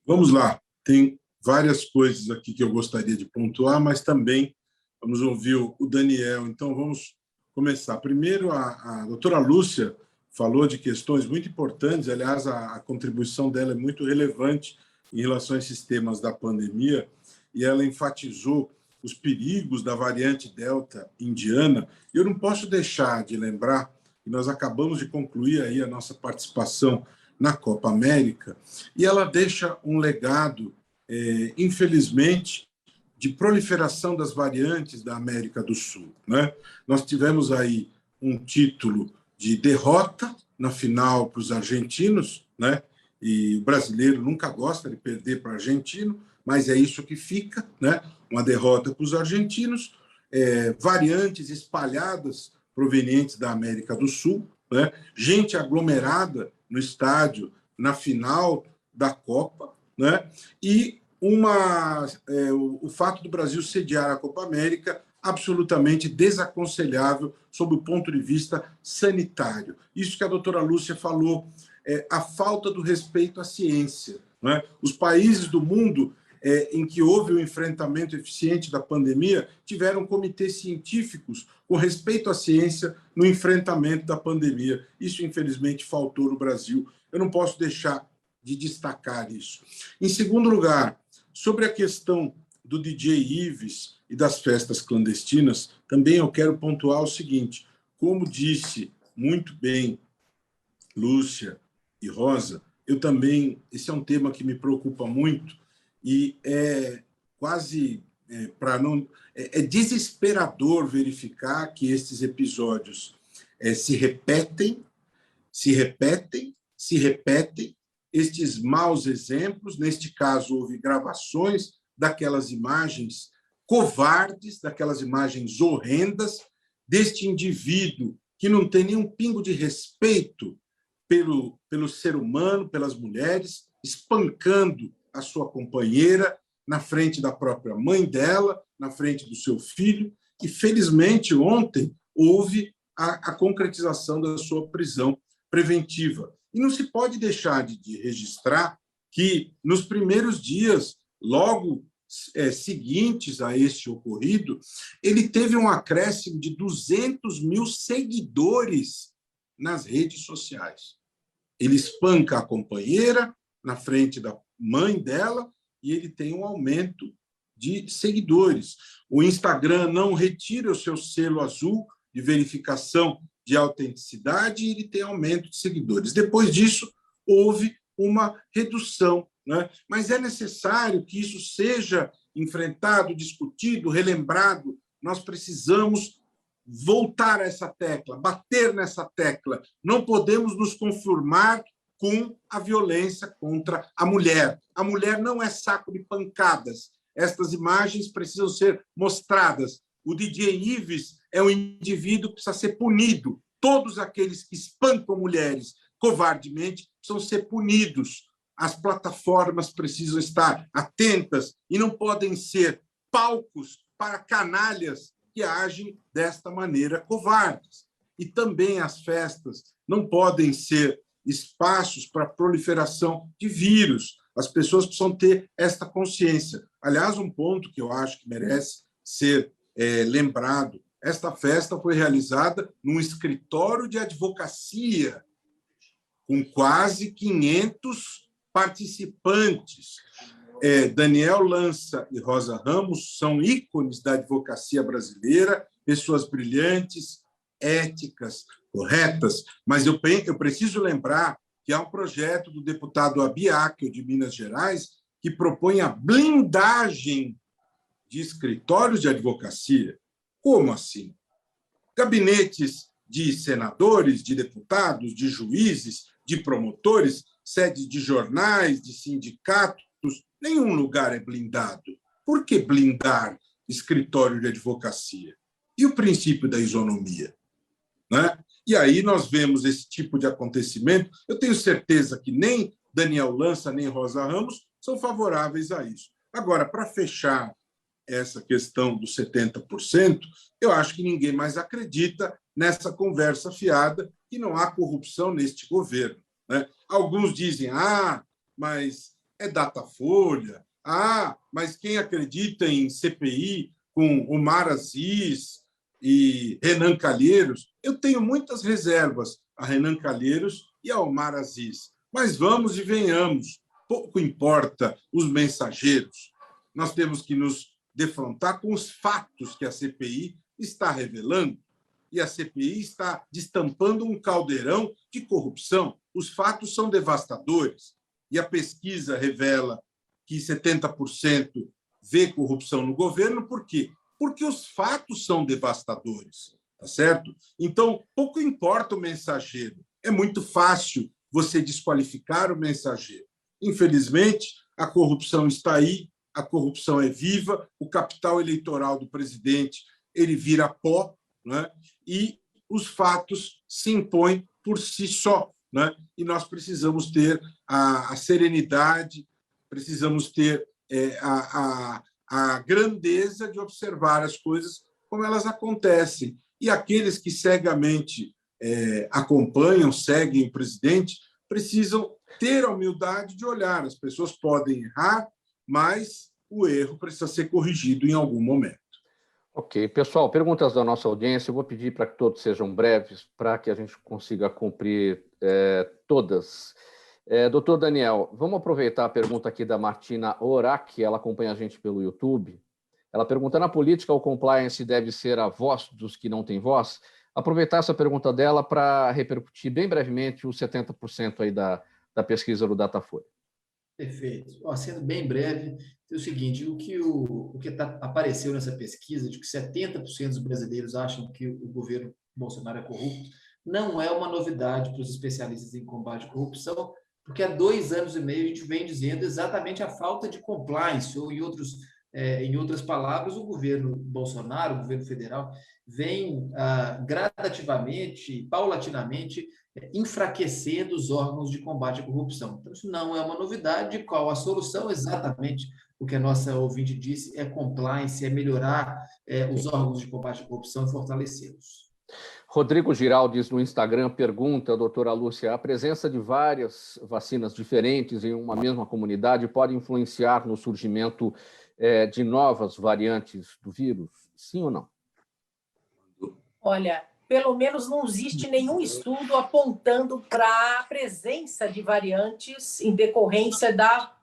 Vamos lá, tem várias coisas aqui que eu gostaria de pontuar, mas também vamos ouvir o Daniel. Então, vamos começar. Primeiro, a doutora Lúcia falou de questões muito importantes, aliás, a contribuição dela é muito relevante em relação a esses temas da pandemia, e ela enfatizou os perigos da variante Delta indiana. Eu não posso deixar de lembrar que nós acabamos de concluir aí a nossa participação na Copa América, e ela deixa um legado, infelizmente, de proliferação das variantes da América do Sul, né? Nós tivemos aí um título de derrota na final para os argentinos, né? E o brasileiro nunca gosta de perder para o argentino, mas é isso que fica, né? Uma derrota para os argentinos, variantes espalhadas provenientes da América do Sul, né? Gente aglomerada no estádio na final da Copa, né? E o fato do Brasil sediar a Copa América absolutamente desaconselhável sob o ponto de vista sanitário. Isso que a doutora Lúcia falou, a falta do respeito à ciência, né? Os países do mundo em que houve o enfrentamento eficiente da pandemia tiveram comitês científicos com respeito à ciência no enfrentamento da pandemia. Isso, infelizmente, faltou no Brasil. Eu não posso deixar de destacar isso. Em segundo lugar, sobre a questão do DJ Ives e das festas clandestinas, também eu quero pontuar o seguinte: como disse muito bem Lúcia e Rosa, eu também, esse é um tema que me preocupa muito e é desesperador verificar que esses episódios se repetem, estes maus exemplos. Neste caso, houve gravações daquelas imagens covardes, daquelas imagens horrendas deste indivíduo que não tem nenhum pingo de respeito pelo ser humano, pelas mulheres, espancando a sua companheira na frente da própria mãe dela, na frente do seu filho, e, felizmente, ontem houve a concretização da sua prisão preventiva. E não se pode deixar de registrar que, nos primeiros dias, logo seguintes a este ocorrido, ele teve um acréscimo de 200 mil seguidores nas redes sociais. Ele espanca a companheira na frente da mãe dela e ele tem um aumento de seguidores. O Instagram não retira o seu selo azul de verificação de autenticidade e ele tem aumento de seguidores. Depois disso, houve uma redução, né? Mas é necessário que isso seja enfrentado, discutido, relembrado. Nós precisamos voltar a essa tecla, bater nessa tecla. Não podemos nos conformar com a violência contra a mulher. A mulher não é saco de pancadas. Estas imagens precisam ser mostradas. O DJ Ives é um indivíduo que precisa ser punido. Todos aqueles que espancam mulheres covardemente precisam ser punidos. As plataformas precisam estar atentas e não podem ser palcos para canalhas que agem desta maneira covardes. E também as festas não podem ser espaços para proliferação de vírus. As pessoas precisam ter esta consciência. Aliás, um ponto que eu acho que merece ser lembrado, esta festa foi realizada num escritório de advocacia com quase 500 participantes. Daniel Lança e Rosa Ramos são ícones da advocacia brasileira, pessoas brilhantes, éticas, corretas, mas eu preciso lembrar que há um projeto do deputado Abiaquio, de Minas Gerais, que propõe a blindagem de escritórios de advocacia. Como assim? Gabinetes de senadores, de deputados, de juízes, de promotores, sedes de jornais, de sindicatos, nenhum lugar é blindado. Por que blindar escritório de advocacia? E o princípio da isonomia? Né? E aí nós vemos esse tipo de acontecimento. Eu tenho certeza que nem Daniel Lança, nem Rosa Ramos são favoráveis a isso. Agora, para fechar essa questão dos 70%, eu acho que ninguém mais acredita nessa conversa fiada que não há corrupção neste governo. Né? Alguns dizem, mas é Datafolha, mas quem acredita em CPI com Omar Aziz e Renan Calheiros? Eu tenho muitas reservas a Renan Calheiros e a Omar Aziz, mas vamos e venhamos, pouco importa os mensageiros. Nós temos que nos defrontar com os fatos que a CPI está revelando, e a CPI está destampando um caldeirão de corrupção. Os fatos são devastadores, e a pesquisa revela que 70% vê corrupção no governo. Por quê? Porque os fatos são devastadores, tá certo? Então, pouco importa o mensageiro. É muito fácil você desqualificar o mensageiro. Infelizmente, a corrupção está aí, a corrupção é viva, o capital eleitoral do presidente ele vira pó, né? E os fatos se impõem por si só, né? E nós precisamos ter a serenidade, precisamos ter a grandeza de observar as coisas como elas acontecem. E aqueles que cegamente acompanham, seguem o presidente, precisam ter a humildade de olhar. As pessoas podem errar, mas o erro precisa ser corrigido em algum momento. Ok. Pessoal, perguntas da nossa audiência. Eu vou pedir para que todos sejam breves, para que a gente consiga cumprir todas. Doutor Daniel, vamos aproveitar a pergunta aqui da Martina Orac, ela acompanha a gente pelo YouTube. Ela pergunta, na política, o compliance deve ser a voz dos que não têm voz? Aproveitar essa pergunta dela para repercutir bem brevemente os 70% aí da pesquisa do Datafolha. Perfeito. Sendo bem breve, é o seguinte, o que apareceu nessa pesquisa de que 70% dos brasileiros acham que o governo Bolsonaro é corrupto, não é uma novidade para os especialistas em combate à corrupção, porque há 2 anos e meio a gente vem dizendo exatamente a falta de compliance, ou em outros Em outras palavras, o governo Bolsonaro, o governo federal, vem gradativamente, paulatinamente, enfraquecendo os órgãos de combate à corrupção. Então, isso não é uma novidade. Qual a solução? Exatamente o que a nossa ouvinte disse, é compliance, é melhorar os órgãos de combate à corrupção e fortalecê-los. Rodrigo Giraldes, no Instagram, pergunta, doutora Lúcia, a presença de várias vacinas diferentes em uma mesma comunidade pode influenciar no surgimento de novas variantes do vírus? Sim ou não? Olha, pelo menos não existe nenhum estudo apontando para a presença de variantes em decorrência da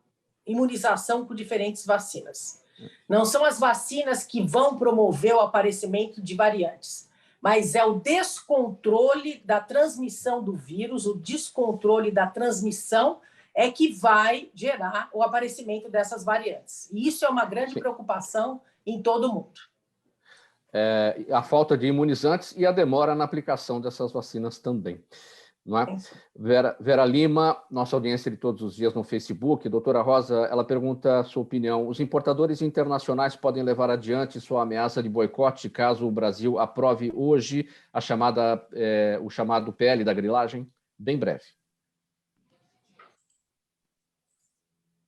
imunização com diferentes vacinas. Não são as vacinas que vão promover o aparecimento de variantes, mas é o descontrole da transmissão do vírus, o descontrole da transmissão é que vai gerar o aparecimento dessas variantes. E isso é uma grande preocupação em todo o mundo. A falta de imunizantes e a demora na aplicação dessas vacinas também. Não é? Vera Lima, nossa audiência de todos os dias no Facebook, doutora Rosa, ela pergunta a sua opinião. Os importadores internacionais podem levar adiante sua ameaça de boicote caso o Brasil aprove hoje o chamado PL da grilagem? Bem breve.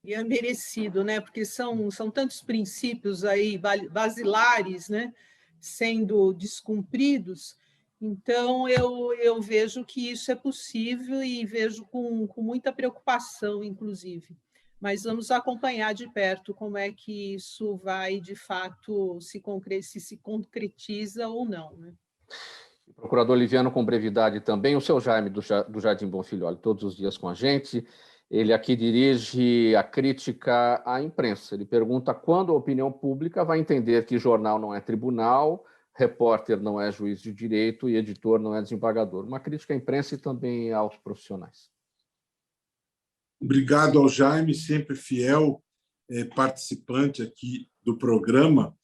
E é merecido, né? Porque são tantos princípios aí basilares, né? Sendo descumpridos. Então, eu vejo que isso é possível e vejo com muita preocupação, inclusive. Mas vamos acompanhar de perto como é que isso vai, de fato, se concretiza ou não. Né? Procurador Liviano, com brevidade também, o seu Jaime, do Jardim Bom Filho, olha, todos os dias com a gente. Ele aqui dirige a crítica à imprensa. Ele pergunta quando a opinião pública vai entender que jornal não é tribunal, repórter não é juiz de direito e editor não é desembargador. Uma crítica à imprensa e também aos profissionais. Obrigado ao Jaime, sempre fiel participante aqui do programa.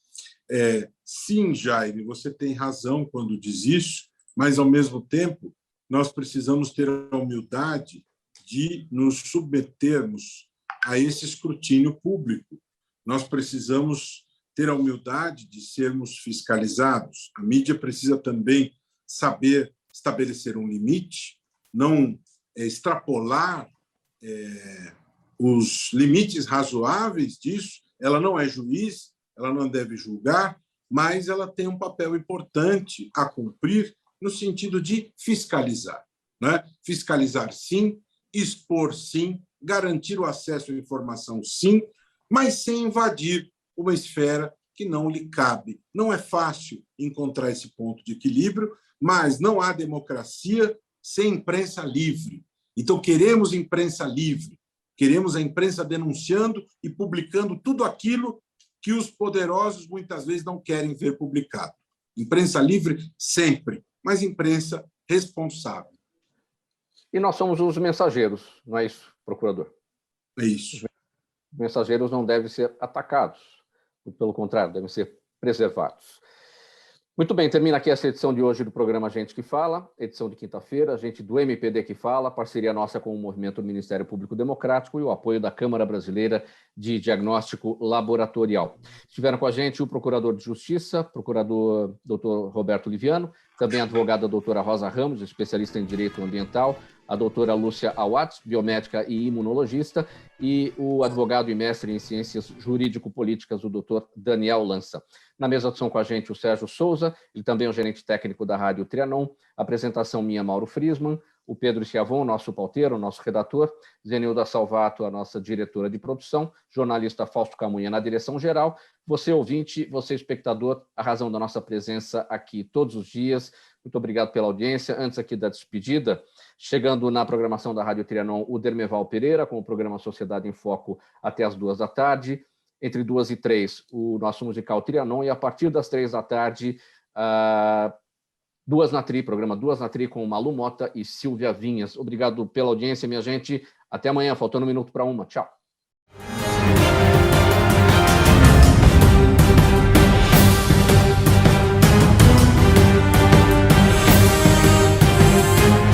Sim, Jaime, você tem razão quando diz isso, mas, ao mesmo tempo, nós precisamos ter a humildade de nos submetermos a esse escrutínio público. Nós precisamos ter a humildade de sermos fiscalizados. A mídia precisa também saber estabelecer um limite, não extrapolar os limites razoáveis disso. Ela não é juiz, ela não deve julgar, mas ela tem um papel importante a cumprir no sentido de fiscalizar. Né? Fiscalizar, sim, expor, sim, garantir o acesso à informação, sim, mas sem invadir uma esfera que não lhe cabe. Não é fácil encontrar esse ponto de equilíbrio, mas não há democracia sem imprensa livre. Então, queremos imprensa livre, queremos a imprensa denunciando e publicando tudo aquilo que os poderosos muitas vezes não querem ver publicado. Imprensa livre sempre, mas imprensa responsável. E nós somos os mensageiros, não é isso, procurador? É isso. Os mensageiros não devem ser atacados, pelo contrário, devem ser preservados. Muito bem, termina aqui essa edição de hoje do programa Gente que Fala, edição de quinta-feira, gente do MPD que Fala, parceria nossa com o Movimento do Ministério Público Democrático e o apoio da Câmara Brasileira de Diagnóstico Laboratorial. Estiveram com a gente o Procurador de Justiça, Procurador Dr. Roberto Liviano, também a advogada doutora Rosa Ramos, especialista em Direito Ambiental, a doutora Lúcia Awards, biomédica e imunologista, e o advogado e mestre em Ciências Jurídico-Políticas, o doutor Daniel Lança. Na mesa de som com a gente, o Sérgio Souza, ele também é o gerente técnico da Rádio Trianon, apresentação minha, Mauro Friesman, o Pedro Schiavon, nosso pauteiro, nosso redator, Zenilda Salvato, a nossa diretora de produção, jornalista Fausto Camunha na direção geral, você ouvinte, você espectador, a razão da nossa presença aqui todos os dias. Muito obrigado pela audiência. Antes aqui da despedida, chegando na programação da Rádio Trianon, o Dermeval Pereira, com o programa Sociedade em Foco até as 14h. Entre 2 e 3, o nosso musical Trianon, e a partir das 3h, programa Duas na Tri, com Malu Mota e Silvia Vinhas. Obrigado pela audiência, minha gente. Até amanhã, faltando 1 minuto para 1. Tchau.